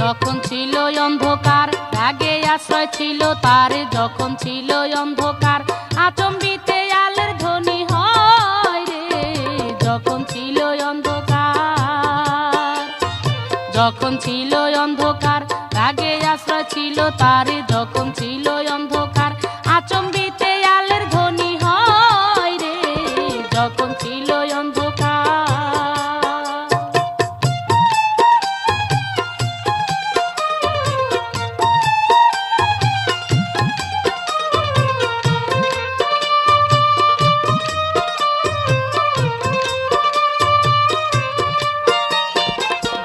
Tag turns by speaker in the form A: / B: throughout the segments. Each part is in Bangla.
A: যখন ছিল অন্ধকার রাগে আশ্রয় ছিল তার, যখন ছিল অন্ধকার আচম্বিতে আলের ধ্বনি হয় রে। যখন ছিল অন্ধকার, যখন ছিল অন্ধকার রাগে আশ্রয় ছিল তার, যখন ছিল অন্ধকার আচম্বিতে আলের ধ্বনি হয় রে। যখন ছিল অন্ধকার।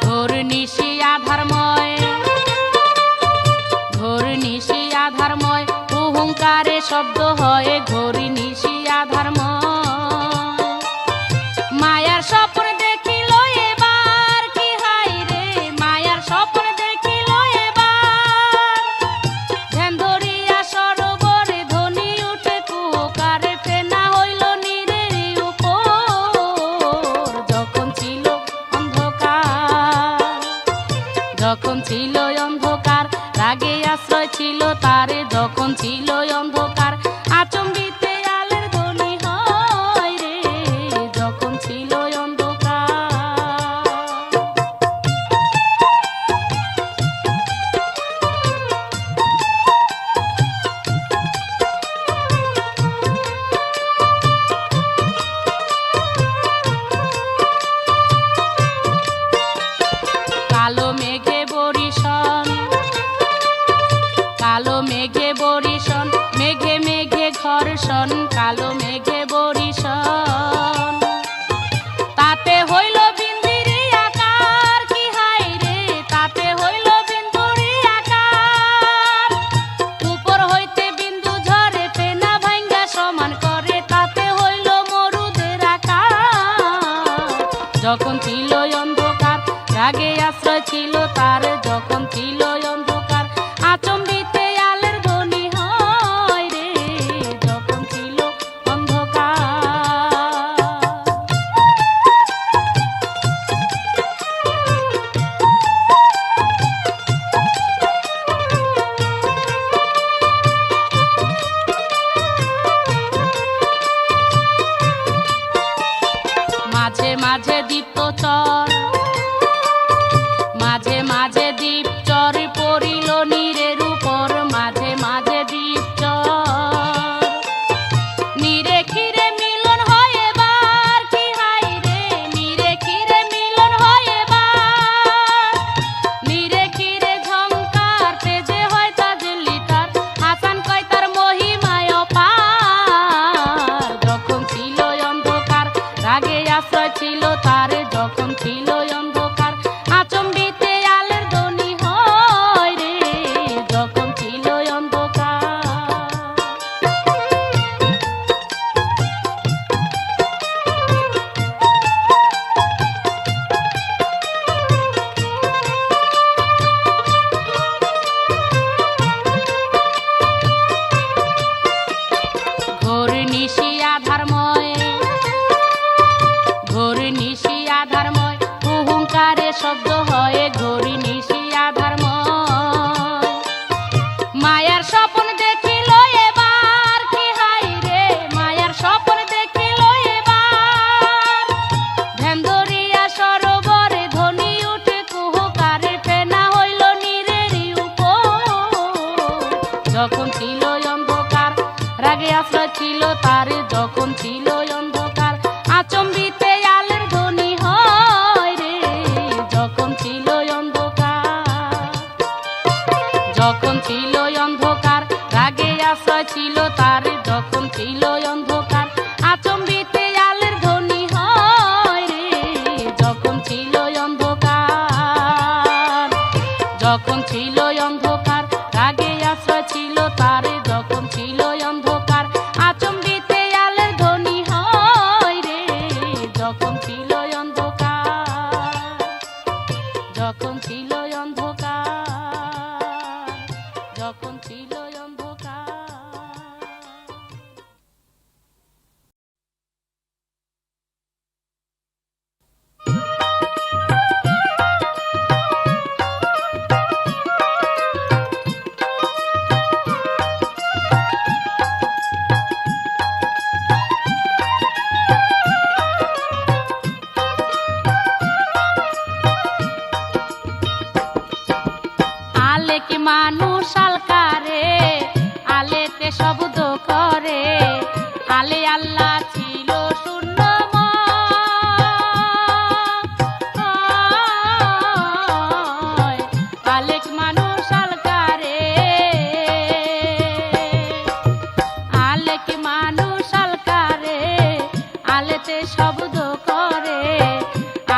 A: ঘোর নিশি আধারময়, ঘোর নিশি আধারময় হুহুঙ্কারে শব্দ হয়, ঘোর নিশি আধারময়। মায়ার স্বপ্ন দেখিল এবার কি হাই রে, মায়ার স্বপ্ন দেখিল এবার। ধ্যান ধরিয়া সরোবরে ধ্বনি উঠে কুহুকারে, ফেনা হইল নীরের উপর। যখন ছিল অন্ধকার, যখন ছিল অন্ধকার রাগে আশ্রয় ছিল তারে, যখন ছিল অন্ধকার আচম্বিতে আলের ধ্বনি হয় রে। যখন ছিল অন্ধকার। কালো মেঘে বরিশন, কালো মেঘে বরিশন, মেঘে মেঘে ঘর্ষণ, কালো মেঘে বরিশন। তাতে হইল বিন্দুরি আকার কি হাই রে, তাতে হইল বিন্দুরি আকার। উপর হইতে বিন্দু ঝরে ফেনা ভাঙ্গা সমান করে, তাতে হইল মরুদের আকার। যখন ছিল অন্ধকার রাগে আশ্রয় ছিল তার, যখন ছিল অন্ধকার আচম্বিতে আলের ধ্বনি হয় রে। যখন ছিল অন্ধকার। মাঝে মাঝে দীপ্তচর, মাঝে মাঝে দীপচর পড়িল নীরের উপর, মাঝে মাঝে দীপচর। নীরে খিরে মিলন হয় এবার কি হাই রে, নীরে খিরে মিলন হয় এবার। নীরে খিরে ঝংকার তেজে হয় তাজলি তার, হাসান কয় তার মহিমায় অপার। যখন ছিল অন্ধকার রাগে আশ্রয় ছিল তারে, যখন ছিল অন্ধকার আচম্বিতে আলের ধ্বনি হয় রে। যখন ছিল অন্ধকার। ঘোর নিশি আধারময়, ঘোর নিশি আধারময় হুহুঙ্কারে শব্দ হয়, ঘোর নিশি আধারময়। মায়ার স্বপ্ন দেখিল এবার কি হাই রে, মায়ার স্বপ্ন দেখিল এবার। ধ্যান ধরিয়া সরোবরে ধ্বনি উঠে কুহুকারে, ফেনা হইল নীরের উপর। যখন ছিল অন্ধকার রাগে আশ্রয় ছিল তার, যখন ছিল অন্ধকার আচম্বিতে আলের ধ্বনি হয় রে। যখন ছিল অন্ধকার, যখন ছিল অন্ধকার রাগে আশ্রয় ছিল তার, যখন ছিল অন্ধকার আচম্বিতে আলের ধ্বনি হয় রে। যখন ছিল অন্ধকার, যখন ছিল অন্ধকার রাগে আশ্রয় ছিল তার, যখন ছিল অন্ধকার আচম্বিতে আলের ধ্বনি হয় রে। যখন ছিল অন্ধকার, যখন ছিল অন্ধকার, যখন ছিল অন্ধকার।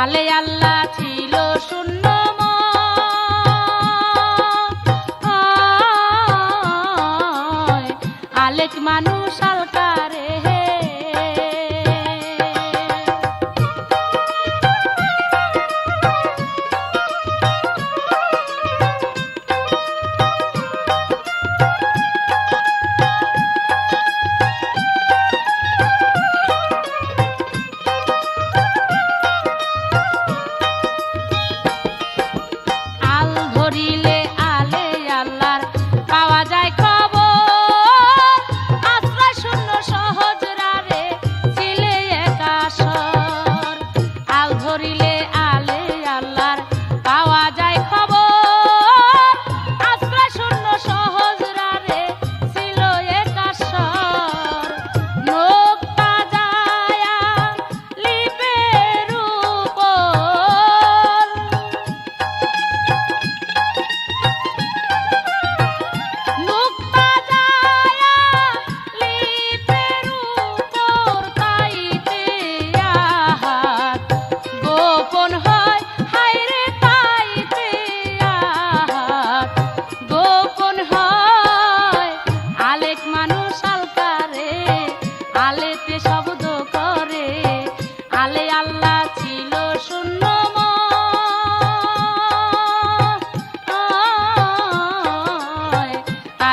A: আলে আল্লাহ ছিল শূন্য আলেক মানুষ আলকারে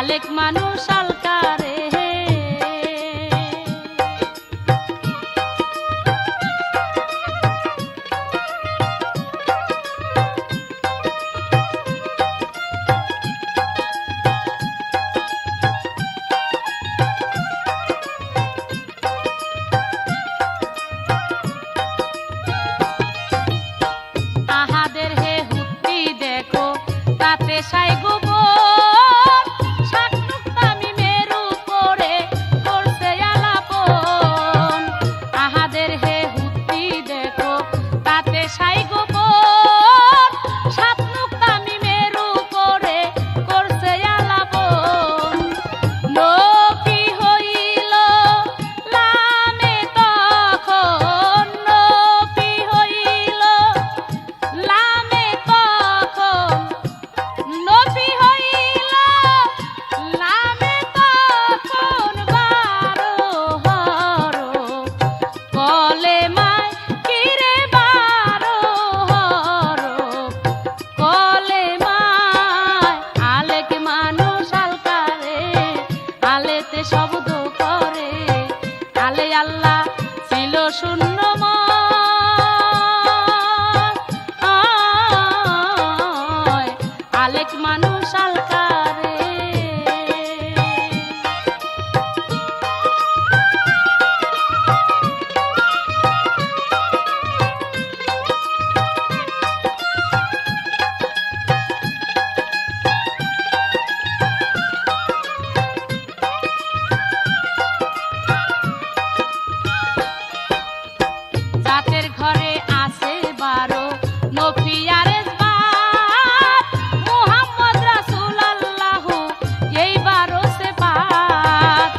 A: আলেক মানুষ আলকারে আহাদের হে হুত্তি দেখো তাতে সাই গোবর শব্দ করে আলে আল্লাহ ছিল শূন্য আলেক মানুষ আলকারে ঘরে আছে 12 নফিয়ারের বাত মুহাম্মদ রাসূলুল্লাহ এই 12 সে বাত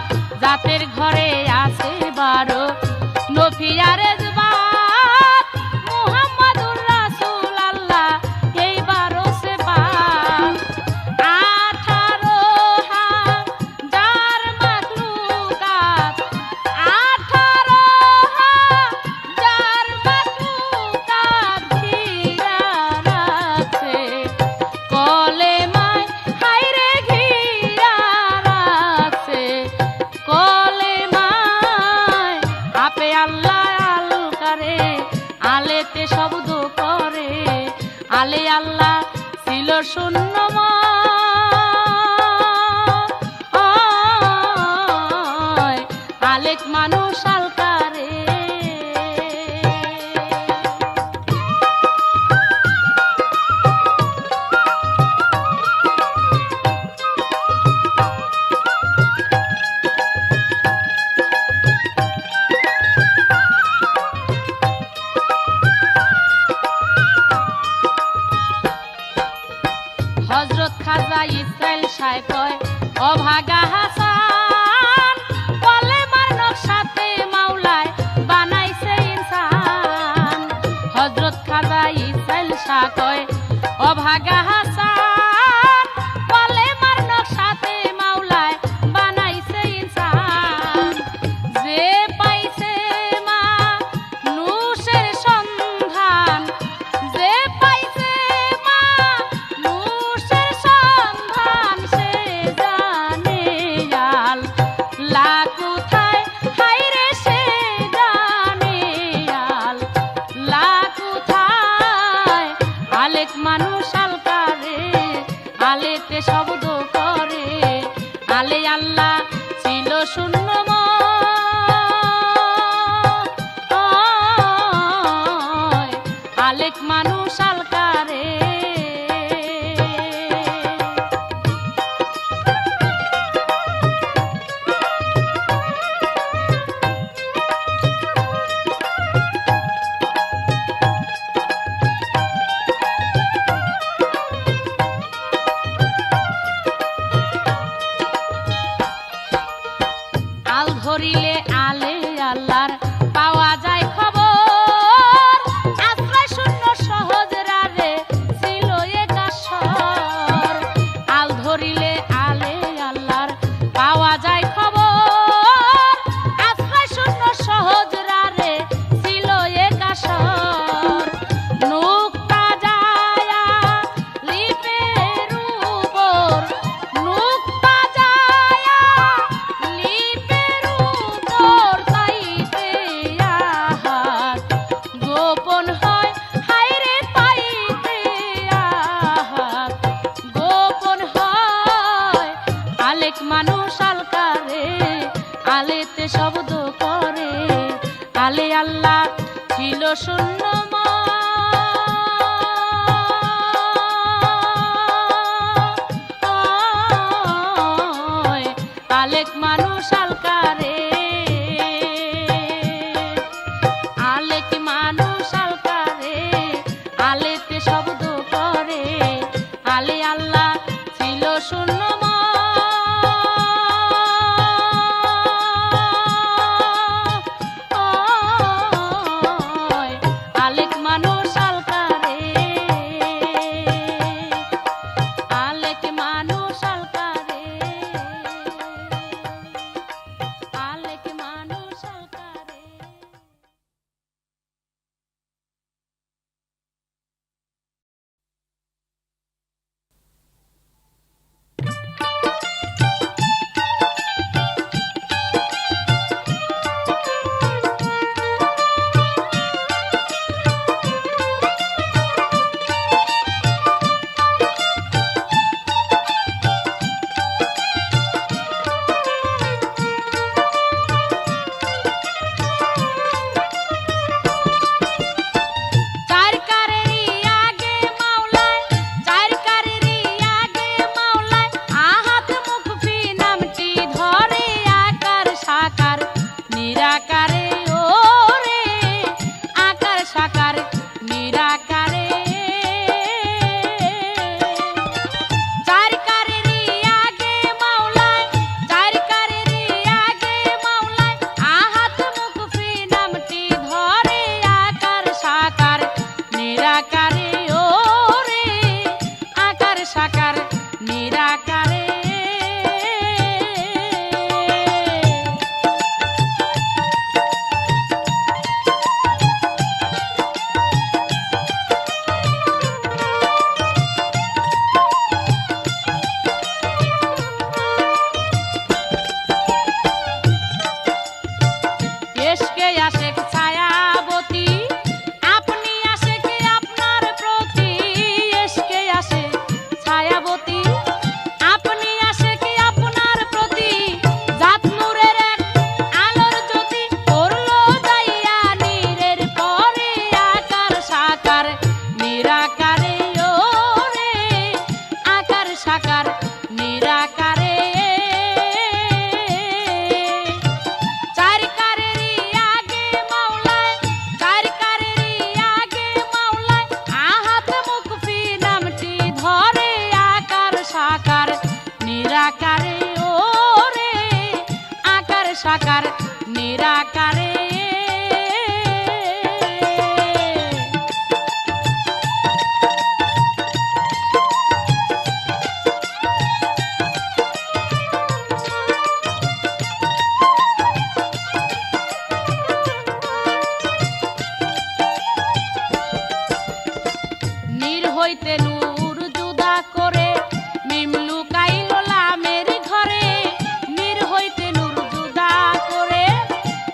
A: জাতের ঘরে আছে 12 নফিয়ারের বাত মুহাম্মদুর রাসূলুল্লাহ এই 12 সে বাত 18,000 মাখলুকাত 18,000 আল্লাহ আলকারে আলেতে শব্দ করে আলে আল্লাহ ছিল শূন্য আলেক মানুষ আলকারে হযরত খাজা ইসরাইল সাহেব কয় অভাগা হাসান বলে মার নকশাতে মাওলায় বানাইছে ইনসান হযরত খাজা ইসরাইল শাহ কয় অভাগা হাসান বলে মার নকশাতে মাওলায় বানাইছে ইনসান যে পাইছে মা নুসের সন্ধান যে পাইছে মা নুসের সন্ধান সে জানে আল্লাহ কোথায় হায়রে সে জানে আল্লাহ কোথায় আলেক মানুষ আলকারে আলেতে শব্দ করে আলে আল্লাহ ছিল শূন্যময় আলেক মানুষ আলকারে আল ধরিলে আলে আল্লাহর পাওয়া যায় খবর আশ্রয় শূন্য সহজ রারে ছিল একাশর আল ধরিলে আলে আল্লাহর পাওয়া যায় খবর আশ্রয় শূন্য সহজ রারে ছিল একাশর নুক্তা যায়া লিপের উপর নুক্তা যায়া লিপের উপর তাইতে আহার গোপন হয় হায়রে তাইতে আহার গোপন হয় আলেক মানুষ আলকারে আলেতে শব্দ করে আলে আল্লাহ ছিল শূন্যময় আলেক মানুষ আলকারে আলেক মানুষ আলকারে আলেতে শব্দ করে আলে আল্লাহ ছিল শূন্যময় আলেক মানুষ আলকারে আলেক মানুষ আলকারে আলেক মানুষ আলকারে সাকার নিরাকারে হইতে নূর জুদা করে মিম লুকাইল লামের ঘরে। মীর হইতে নূর জুদা করে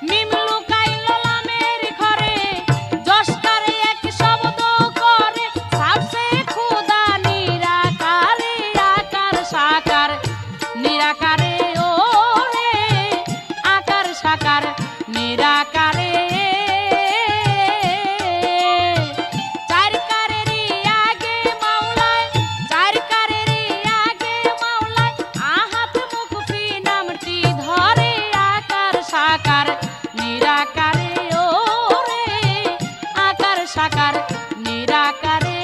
A: মিম লুকাইল লামের ঘরে। যশকারে এক শব্দ করে সাবসে খুদা নিরাকারে আকার সাকার নিরাকারে ও রে আকার সাকার নিরাকারে। সাকার নিরাকারে ও রে আকার সাকার নিরাকারে।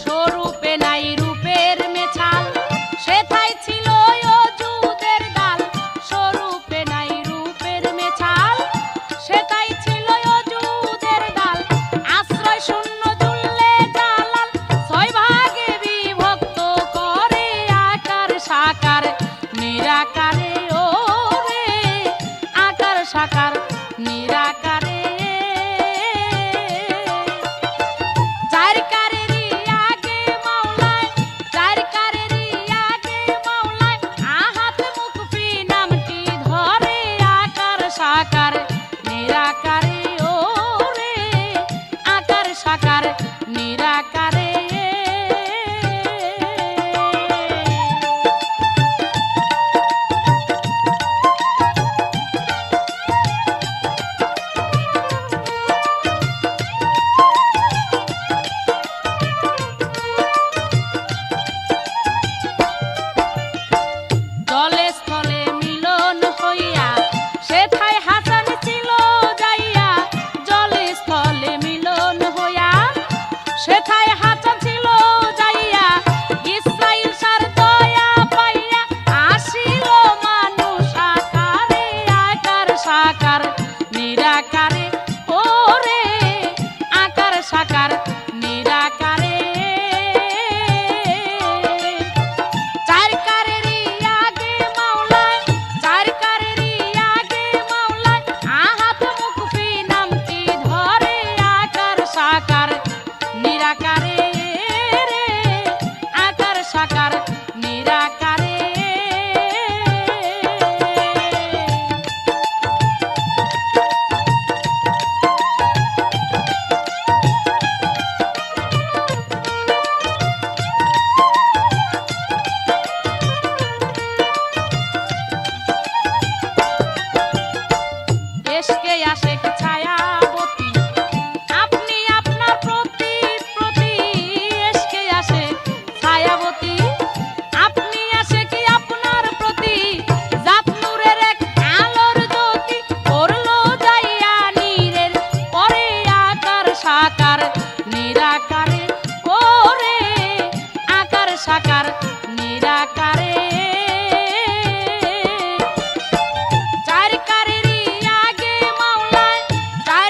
A: স্বরূপে নাই রূপের মেছাল সেথায় ছিল অযুদের ডাল। স্বরূপে নাই রূপের মেছাল সেথায় ছিল অযুদের ডাল। আশ্রয় শূন্য জুললে জালাল ছয় ভাগে বিভক্ত করে আকার সাকার নিরাকারে ও রে আকার সাকার নিরাকারে। সাকার নিরাকারে ও রে আকার সাকার নিরাকারে। জলে স্থলে মিলন হইয়া সেথায় হাসান ছিল যাইয়া। জলে স্থলে মিলন হইয়া সেথায় হাসান ছিল যাইয়া। ইসরাইল সার দয়া পাইয়া আসিল মানুষ আকারে আকার সাকার নিরাকারে ও রে আকার সাকার নিরাকারে। সাকার নিরাকারে রে আকার সাকার নিরাকারে। এসকে আসে ছায়াবতী আপনি আপনার প্রতি প্রতি। এসকে আসে ছায়াবতী আপনি আসে কি আপনার প্রতি। জাত নূরের এক আলোর জ্যোতি করলো যাইয়া নীরের পরে আকার সাকার নিরাকারে ও রে আকার সাকার নিরাকারে। চার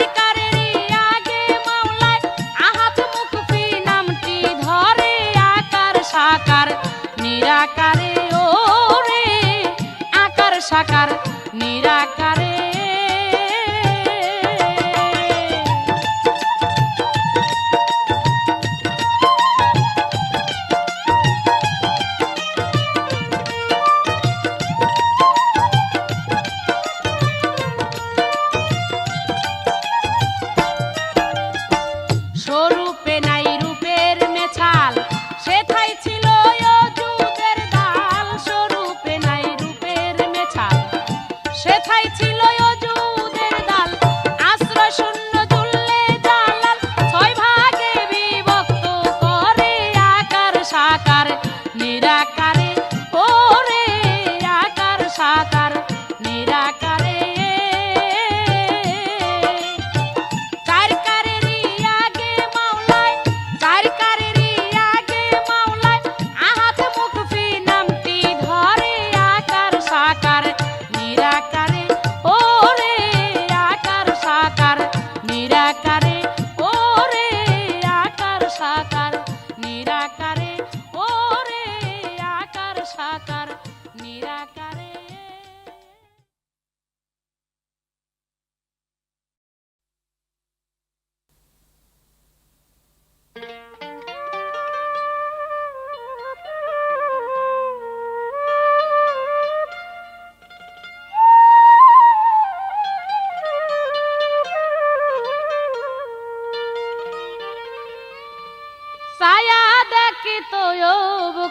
A: দেখিত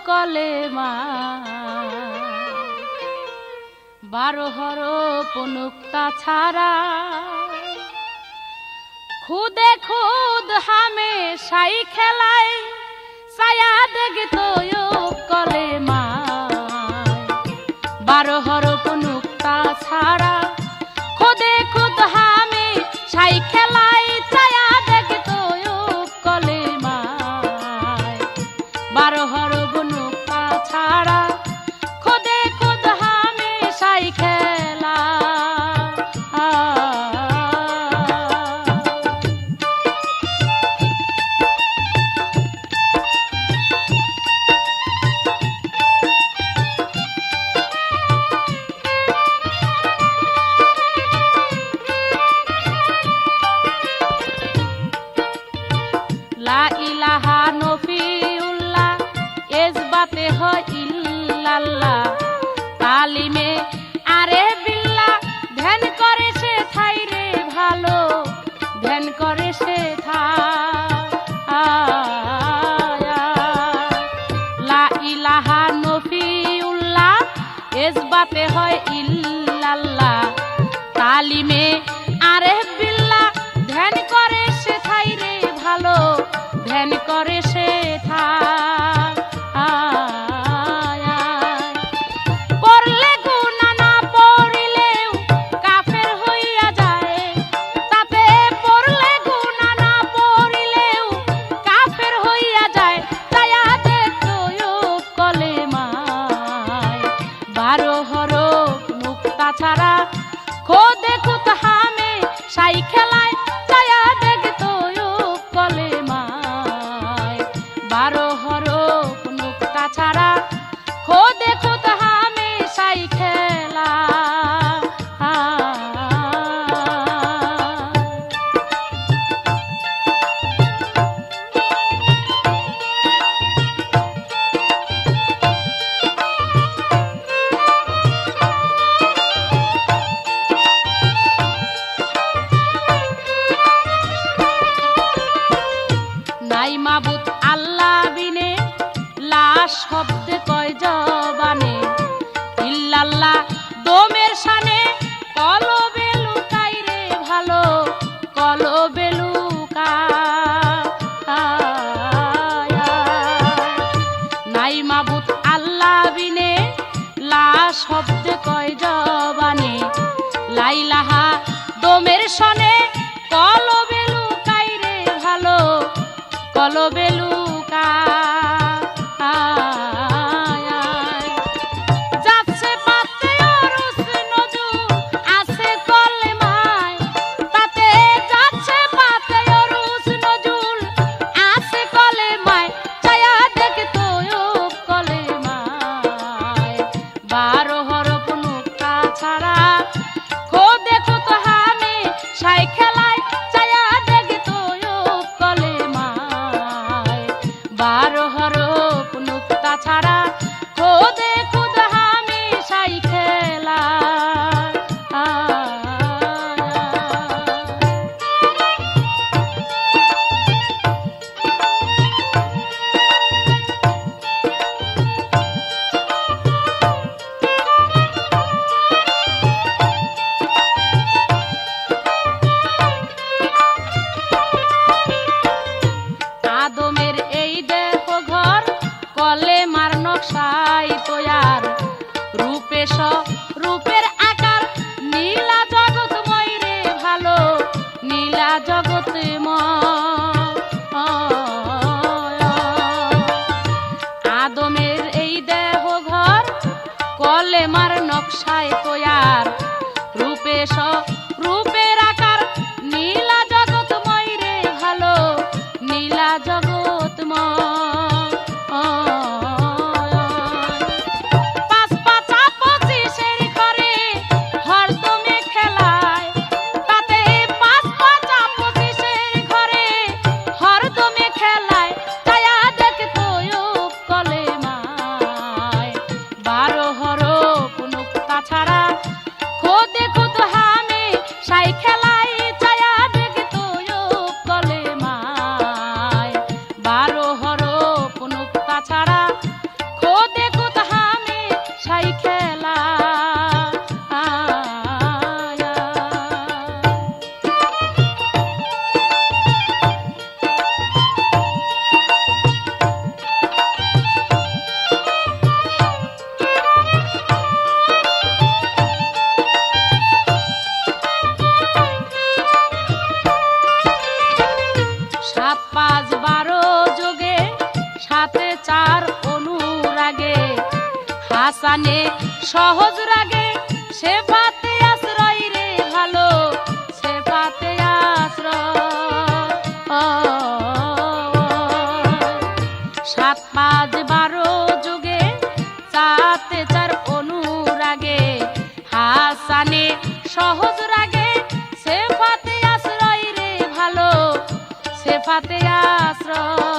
A: কলেমা 12 হরফ নুক্তা ছাড়া খুদে খুদ হামেশাই খেলায় ছায়া দেখিত কলেমা 12 হরফ নুক্তা ছাড়া খুদে খুদ হামেশাই খেলায় ছায়া দেখিত কলেমা 12 হরফ নুক্তা ছাড়া খুদে খুদ হামেশাই খেলা। লা ইলাহা নফিউল্লাহ ইসবাতে হয় ইল্লাল্লাহ তালিমে আরে বিল্লাহ ধ্যান করে সে ঠাই রে ভালো ধ্যান করে সে লা ইলাহা নফিউল্লাহ ইসবাতে হয় ইল্লাল্লাহ তালিমে আরে বিল্লাহ ধ্যান করে সে ঠাই রে ভালো ধ্যান করে সে পড়লে গুনাহ না পড়িলেও কাফের হইয়া যায় তাতে পড়লে গুনাহ না পড়িলেও কাফের হইয়া যায় ছায়া দেখো কলেমায় 12 হরফ নুক্তা ছাড়া খোদে খুদ হামেশাই খেলায় ছায়া দেখতো কলেমায় 12 হরফ নুক্তা ছাড়া খোদে খুদ হামেশাই খেলা। নাই মাবুদ আল্লাহ বিনে লাশ শব্দে কয় জবানে ইল্লাল্লাহ দমের শানে কলবে লুকাই রে ভালো কলবে লুকায় নাই মাবুদ আল্লাহ বিনে লাশ শব্দে কয় জবানে লা ইলাহা দমের শানে কলবে লুকাই রে ভালো কলবে লুকায় যাচ্ছে পাতে অরুস নজুল আছে কলেমায় তাতে যাচ্ছে পাতে অরুস নজুল আছে কলেমায় ছায়া দেখতো কলেমায় 12 হরফ নুক্তা ছাড়া খোদে খুদ হামেশাই খেলায় ছায়া দেখতো কলেমায় 12 হরফ নুক্তা ছাড়া খোদে খুদ হামেশাই খেলা। আদমের এই দেহ ঘর কলেমার নকশাই তৈয়ার রূপে রূপের আকার নীলা জগৎময় রে ভালো নীলা জগৎময় আদমের এই দেহ ঘর কলেমার নকশায় তৈয়ার রূপে রূপের আকার নীলা জগৎময় রে ভালো নীলা জগৎময় ঘরে হাসানে সহজ রাগে সে পাতে আশ্রয় রে ভালো সে পাতে আশ্রয় ৭ ৫ ১২ যুগে ৪ ৪ অনুরাগে হাসানে সহজ রাগে সে পাতে আশ্রয় রে ভালো সে পাতে আশ্রয়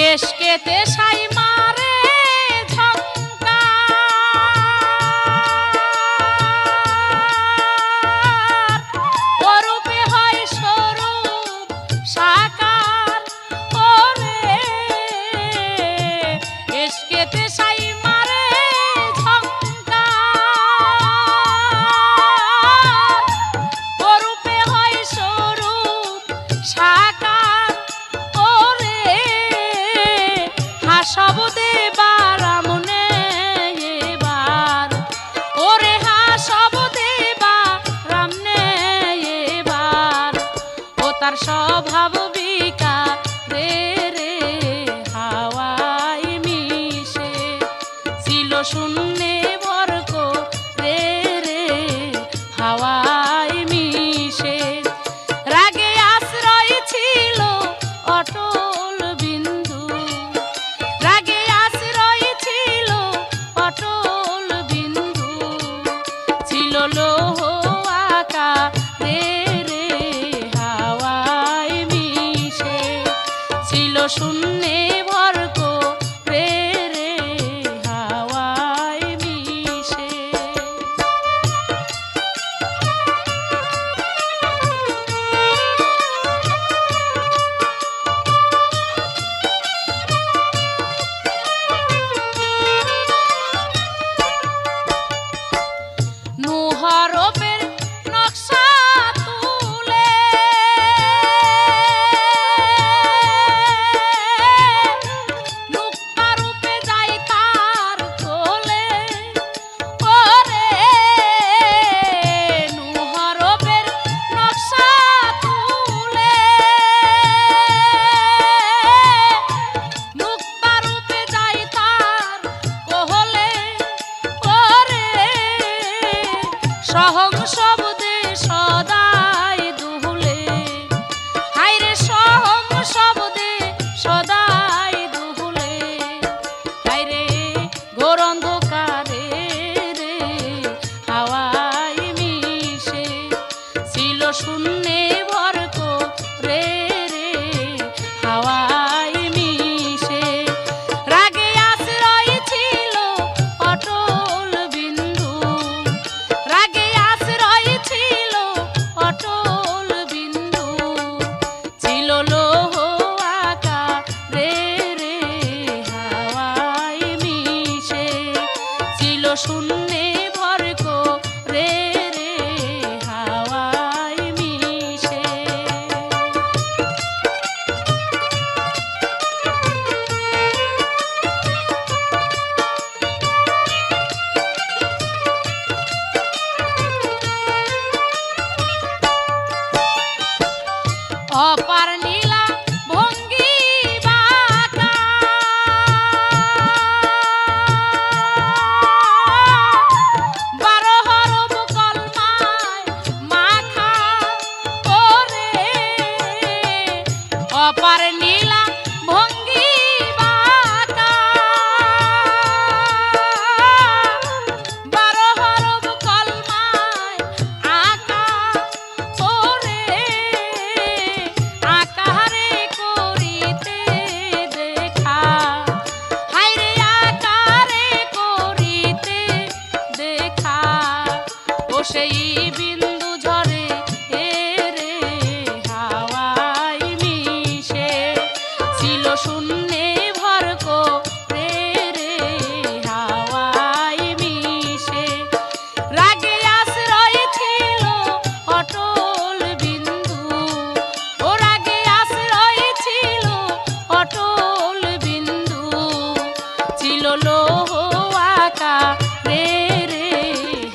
A: এসকেতে সাই মারে ঝংকার অরূপে হয় স্বরূপ সাকার ওরে এসকেতে সাই মারে ঝংকার অরূপে হয় স্বরূপ সাকার হাসবদে বারামনে এবার ওরে হাসবদে বারামনে এবার ও তার স্বভাব বিকার রে রে হাওয়ায় মিশে ছিল শূন্যে বরক রে রে হাওয়ায় মিশে রাগে আশ্রয় ছিল অটল বিন্দু রাগে আশ্রয় ছিল অটল বিন্দু ছিল লোহ আকা রে রে হাওয়ায় মিশে ছিল শূন্যে ভরক রে রে হাওয়ায় মিশে নুহরপের নকশা তুলে শূন্যে ভর করে রে হাওয়ায় মিশে। রাগে আশ্রয় ছিল অটল বিন্দু, ও রাগে আশ্রয় ছিল অটল বিন্দু, ছিল লৌহ আকারে রে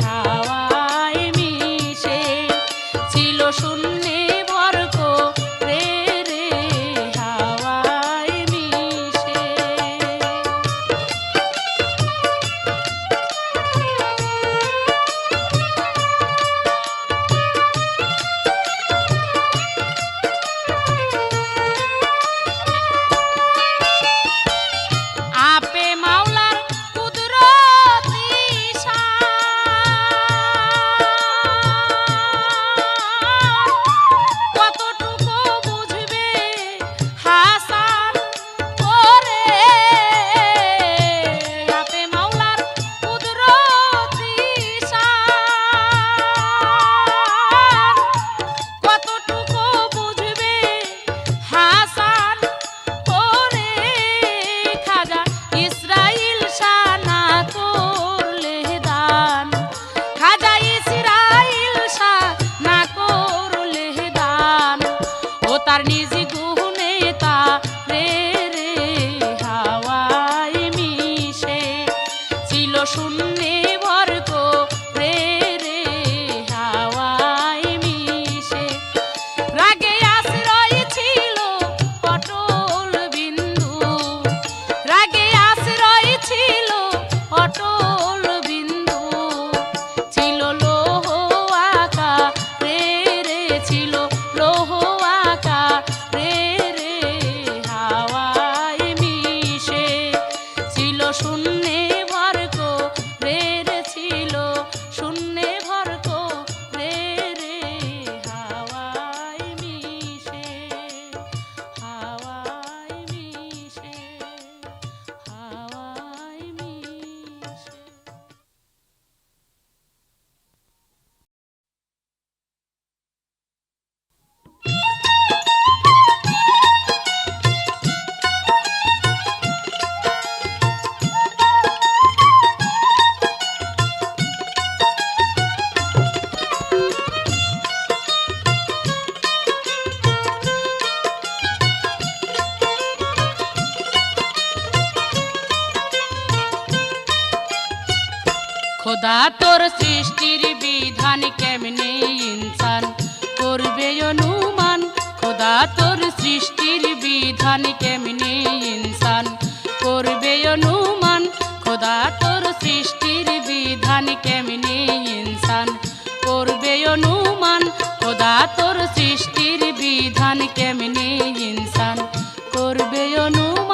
A: হাওয়ায় মিশে। ছিল শূন্যে ভর করে রে হাওয়ায় মিশে। আপে মাওলার কুদরতি শান, কতটুকু বুঝবে হাসান ওরে। আপে মাওলার কুদরতি শান, কতটুকু বুঝবে হাসান ওরে। খাজা ইসরাইল শাহ না করলে দান, খাজা ইসরাইল শাহ না করলে দান, ও তার নিজ গুণে তারে রে হাওয়ায় মিশে। ছিল শূন্যে ভর করে রে হাওয়ায় মিশে। রাগে আশ্রয় ছিল অটল বিন্দু, রাগে আশ্রয় ছিল অটল বিন্দু, ছিল লৌহ আকারে রে, ছিল লৌহ আকারে রে হাওয়ায় মিশে। ছিল শূন্যে ভর করে রে, ছিল শূন্যে ভর করে রে হাওয়ায় মিশে। হাওয়ায় মিশে, হাওয়ায় মিশে। খোদা তোর সৃষ্টির বিধান কেমনে ইনসান করবে অনুমান। খোদা তোর সৃষ্টির বিধান কেমনে ইনসান করবে অনুমান। খোদা তোর সৃষ্টির বিধান কেমনে ইনসান করবে অনুমান। খোদা তোর সৃষ্টির বিধান কেমনে ইনসান করবে অনুমান।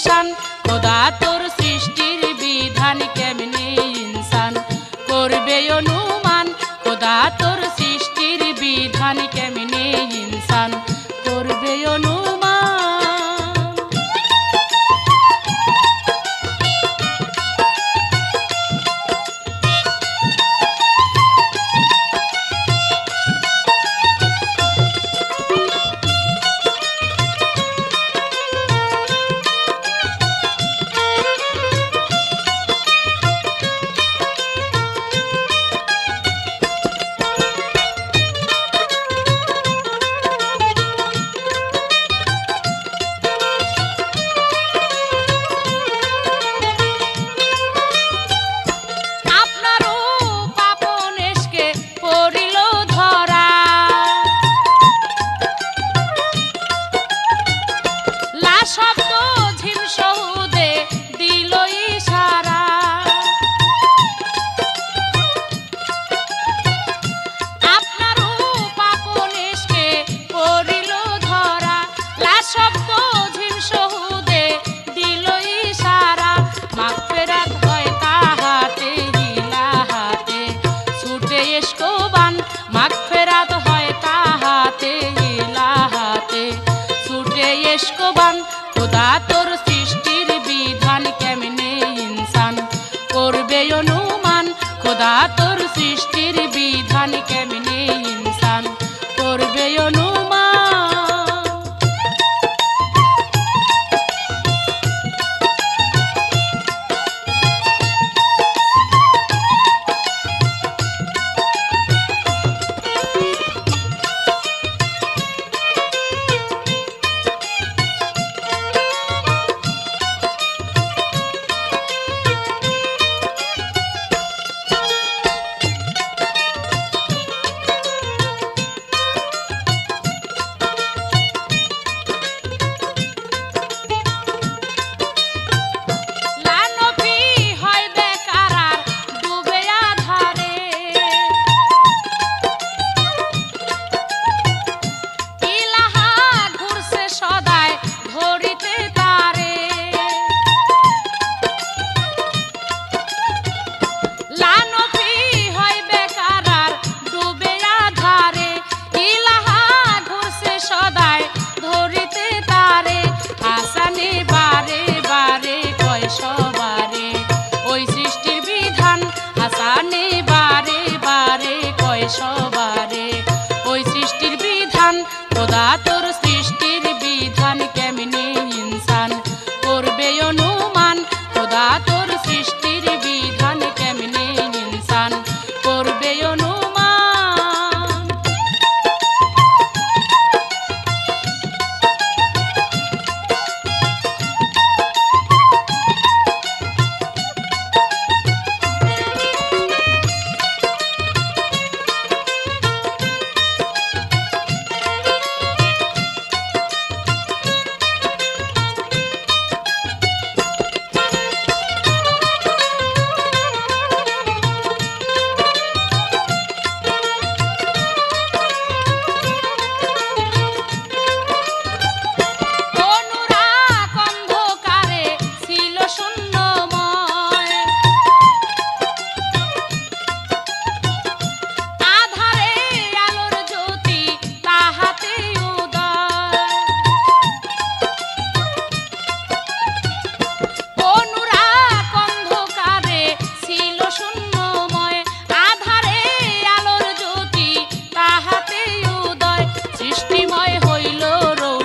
A: শান খোদা তোর সৃষ্টির বিধান কেমনে ইনসান করবে অনুমান খোদা তোর সৃষ্টির বিধান কেমনে ইনসান করবে অনুমান।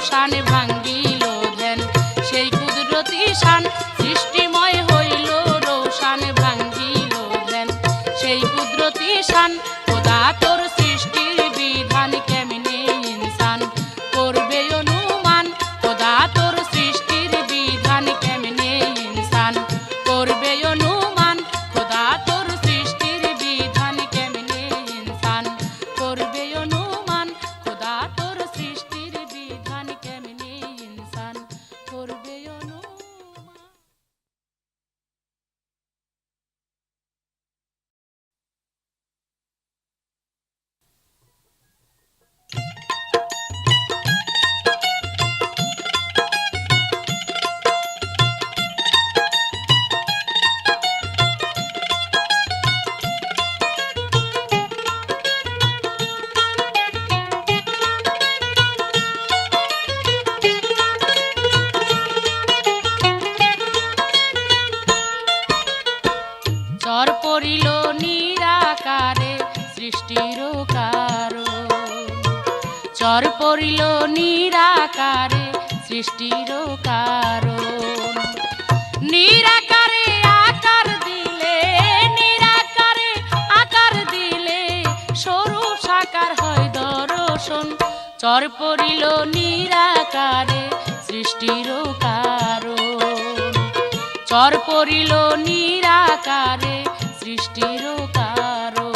A: রোশান ভাঙ্গিল ধ্যান সেই কুদরতি শান সৃষ্টিময় হইল রোশান ভাঙ্গিল ধ্যান সেই কুদরতি শান খোদা তোর সৃষ্টির বিধান কেমনে ইনসান করবে অনুমান খোদা তোর সৃষ্টির বিধান কেমনে ইনসান করবে অনুমান খোদা তোর সৃষ্টির বিধান কেমনে ইনসান করবে অনুমান খোদা তোর সৃষ্টির বিধান কেমনে ইনসান করবে অনুমান। চর পড়িল নিরাকারে সৃষ্টির কারণ চর পড়িল নিরাকারে সৃষ্টির কারণ নিরাকারে আকার দিলে নিরাকারে আকার দিলে স্বরূপ সাকার হয় দর্শন চর পড়িল নিরাকারে সৃষ্টির কারণ চর পড়িল নিরাকারে সৃষ্টির কারণ।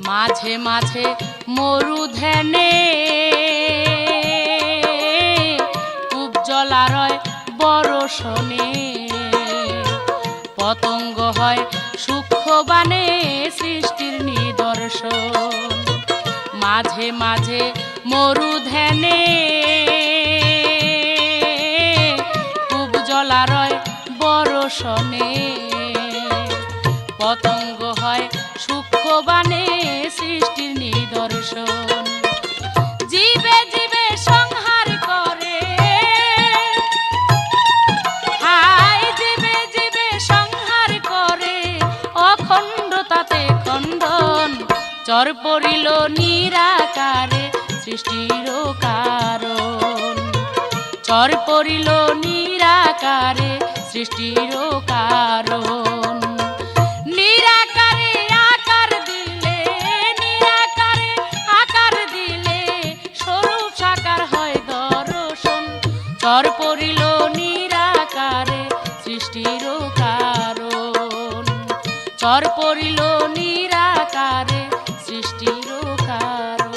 A: মাঝে মাঝে মরু ধ্যানে কূপ জলারয় বরষণে পতঙ্গ হয় সূক্ষ্ম বানে সৃষ্টির নিদর্শন মাঝে মাঝে মরু ধ্যানে কূপ জলারয় বরষণে পতঙ্গ হয় সূক্ষ্ম বানে সৃষ্টির নিদর্শন জীবে জীবে সংহার করে হায় জীবে জীবে সংহার করে অখণ্ডতাতে খণ্ডন চর পড়িল নিরাকারে সৃষ্টির কারণ চর পড়িল নিরাকারে সৃষ্টির কারণ নিরাকারে আকার দিলে নিরাকারে আকার দিলে স্বরূপ সাকার হয় দর্শন চর পড়িল নিরাকারে সৃষ্টির কারণ চর পড়িল নিরাকারে সৃষ্টির কারণ।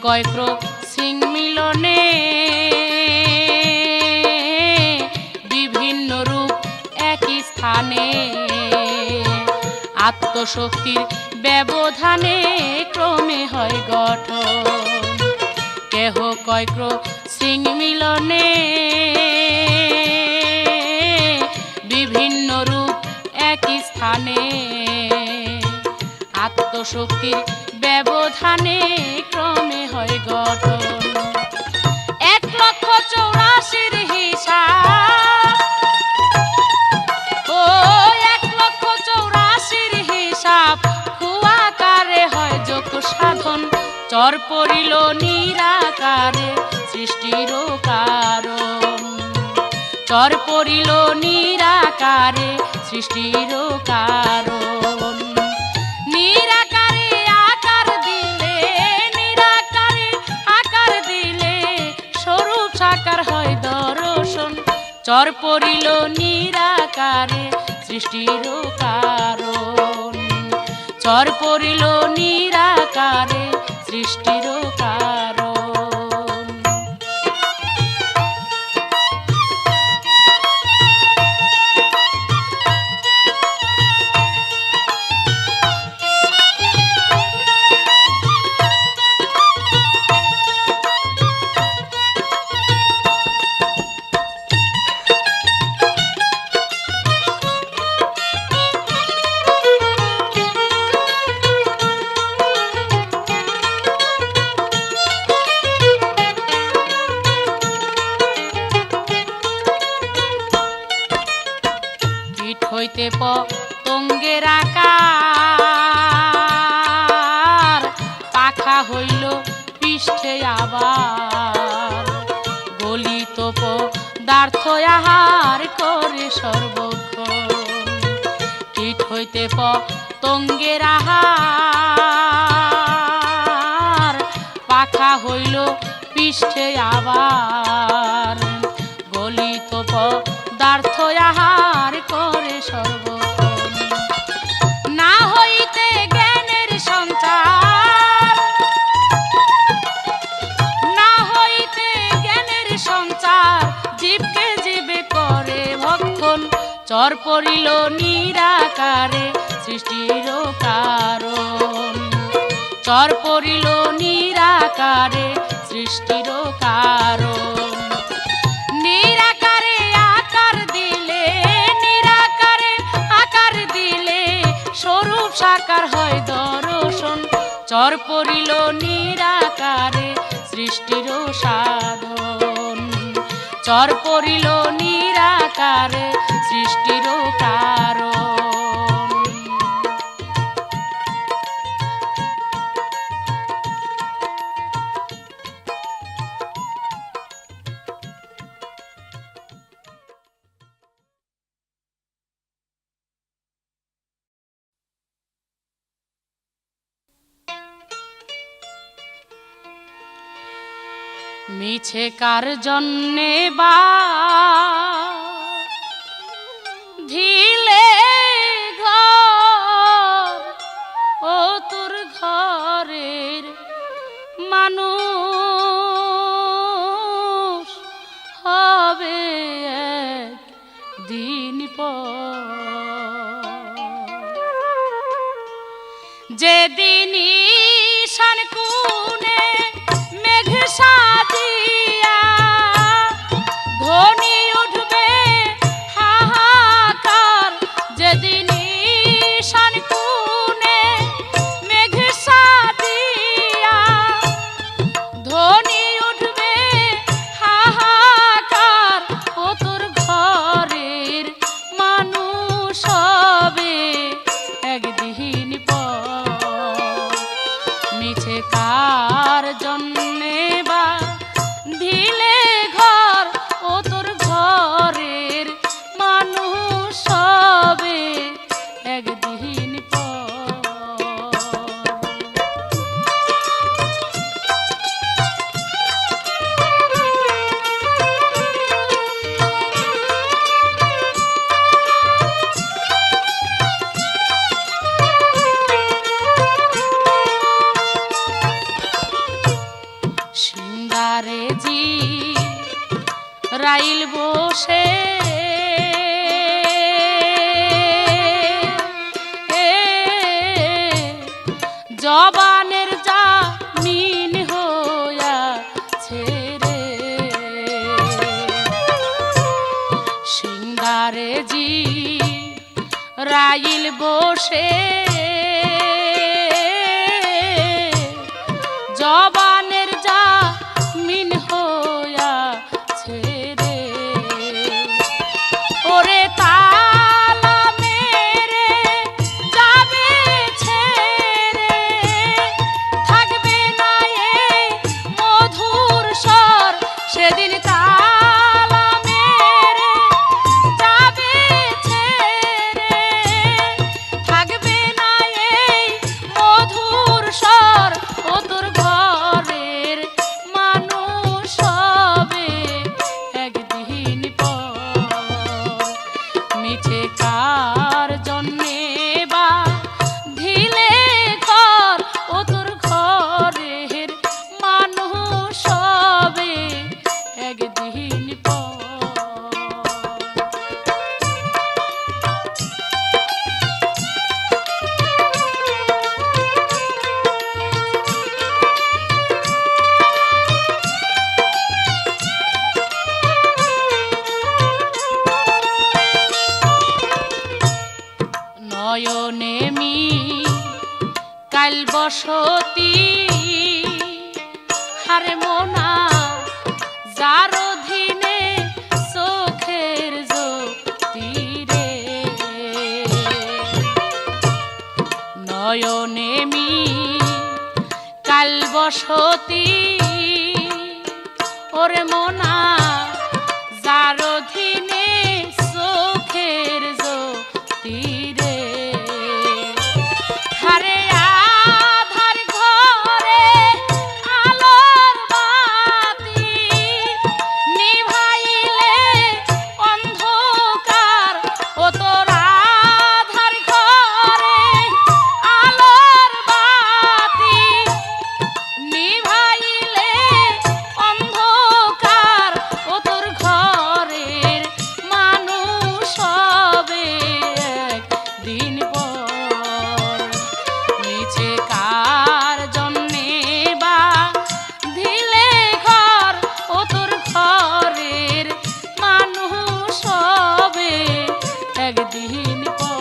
A: কয়ক্র সিং মিলনে বিভিন্ন রূপ একই স্থানে আত্মশক্তির ব্যবধানে ক্রমে হয় গঠন কেহ কয়ক্র সিং মিলনে বিভিন্ন রূপ একই স্থানে আত্মশক্তির ব্যবধানে ক্রমে হয় গঠন 1,84,000 হিসাব ও 1,84,000 হিসাব কুয়াকারে হয় যোগ সাধন চর পড়িল নিরাকারে সৃষ্টির কারণ চর পড়িল নিরাকারে সৃষ্টির কারণ। নিরাকারে আকার দিলে, নিরাকারে আকার দিলে স্বরূপ সাকার হয় দর্শন। চর পড়িল নিরাকারে সৃষ্টির কারণ। চর পড়িল নিরাকারে সৃষ্টির কারণ। হইতে পতঙ্গের আকার, পাখা হইল পৃষ্ঠে আবার। গলিত পদার্থ আহার করে সর্বক্ষণ। কীট হইতে পতঙ্গের আহার, পাখা হইল পৃষ্ঠে আবার। গলিত পদার্থ আহার করে সর্বক্ষণ। না হইতে জ্ঞানের সঞ্চার, না হইতে জ্ঞানের সঞ্চার, জীবকে জীবে করে ভক্ষণ। চর পড়িল নিরাকারে সৃষ্টির কারণ। চর পড়িল নিরাকারে সৃষ্টির কারণ। নিরাকারে আকার দিলে, নিরাকারে আকার দিলে স্বরূপ সাকার হয় দর্শন। চর পড়িল নিরাকারে সৃষ্টির সাধন। চর পড়িল নিরাকারে সৃষ্টির কারণ। মিছে কার জন্যে বা ধিলে ঘর, ও তোর ঘরের মানুষ হবে একদিন পর। যেদিন ঈশান কোণে মেঘ সাজিয়া ধ্বনি উঠবে হাহাকার। যেদিন ঈশান কোণে মেঘ সাজিয়া ধ্বনি উঠবে হাহাকার, ও তোর ঘরের মানুষ হবে একদিন পর। মিছে কার জন্যে বা ধিলে ঘর, ও তোর ঘরের মানুষ হবে একদিন পর। সিঙ্গারে জি রাইল বসে জবানের জামিন হইয়াছে রে। সিঙ্গারে জি রাইল বসে জবানের জামিন হইয়াছে রে। ওরে তালা মেরে যাবে ছেড়ে, থাকবে না এই মধুর স্বর। সেদিন তালা মেরে বসতি হারে মোনা যার অধীনে চোখের জ্যোতি রে নয়নে মি কাল বসতি ওরে মোনা যার অধীনে চোখের জ্যোতি রে হারে আধার ঘরে আলোর বাতি নিভাইলে অন্ধকার ও তোর আধার ঘরে আলোর বাতি নিভাইলে অন্ধকার ও তোর ঘরের মানুষ হবে একদিন পর নিচে কার জন্যে বা দিলে ঘর ও তোর ঘরের মানুষ হবে একদিন পর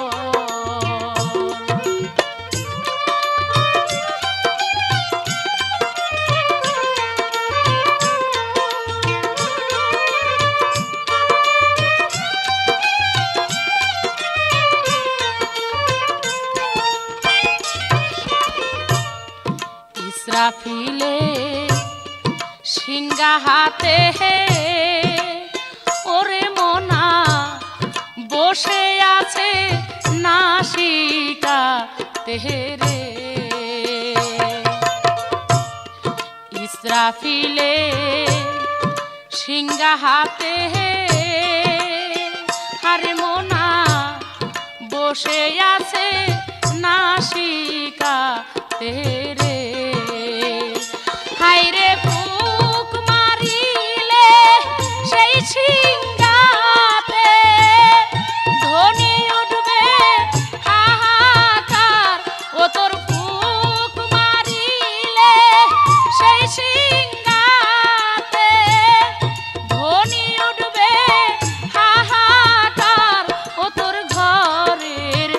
A: ইসরাফিলে সিংহা হাতে ওরে মোনা বসে আছে নাসিকা তেরে ইসরাফিলে সিংহা হাতে হারে মোনা বসে আছে নাসিকা তেরে হাইরে ফুক মারিলে সেই সিংহাতে ধ্বনি উঠবে হাহাকার ও তোর ফুক মারিলে সেই সিংহাতে ধ্বনি উঠবে হাহাকার ও তোর ঘরের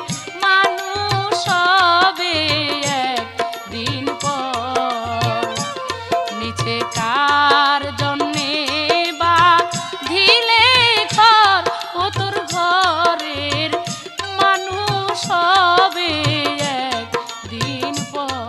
A: মানুষ হবে একদিন পর নিচে কার জন্যে বা ধিলে ঘর ও তোর ঘরের মানুষ হবে একদিন পর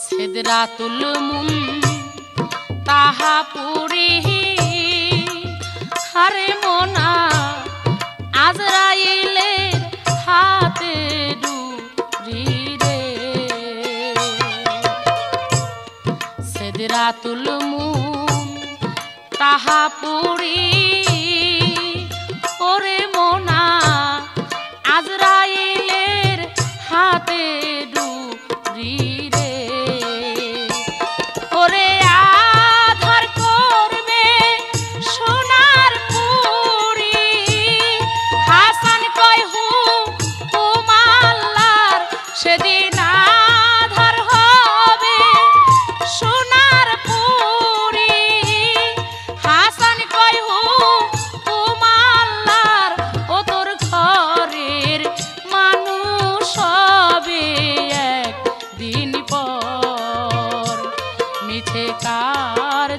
A: সিদরাতুল মুন তাহা পুরি হারে মোনা আজরাইলের হাতে ডুরি রে সিদরাতুল মুন তাহা পুরি ওরে মোনা আজরাইলের হাতে ডুরি রে ওরে আধার করবে সোনার পুরি হাসান কয় হুমাল্লার সেদিন আধার হবে সোনার পুরি হাসান কয় হুমাল্লার ও তোর ঘরের মানুষ হবে একদিন পর মিছে কার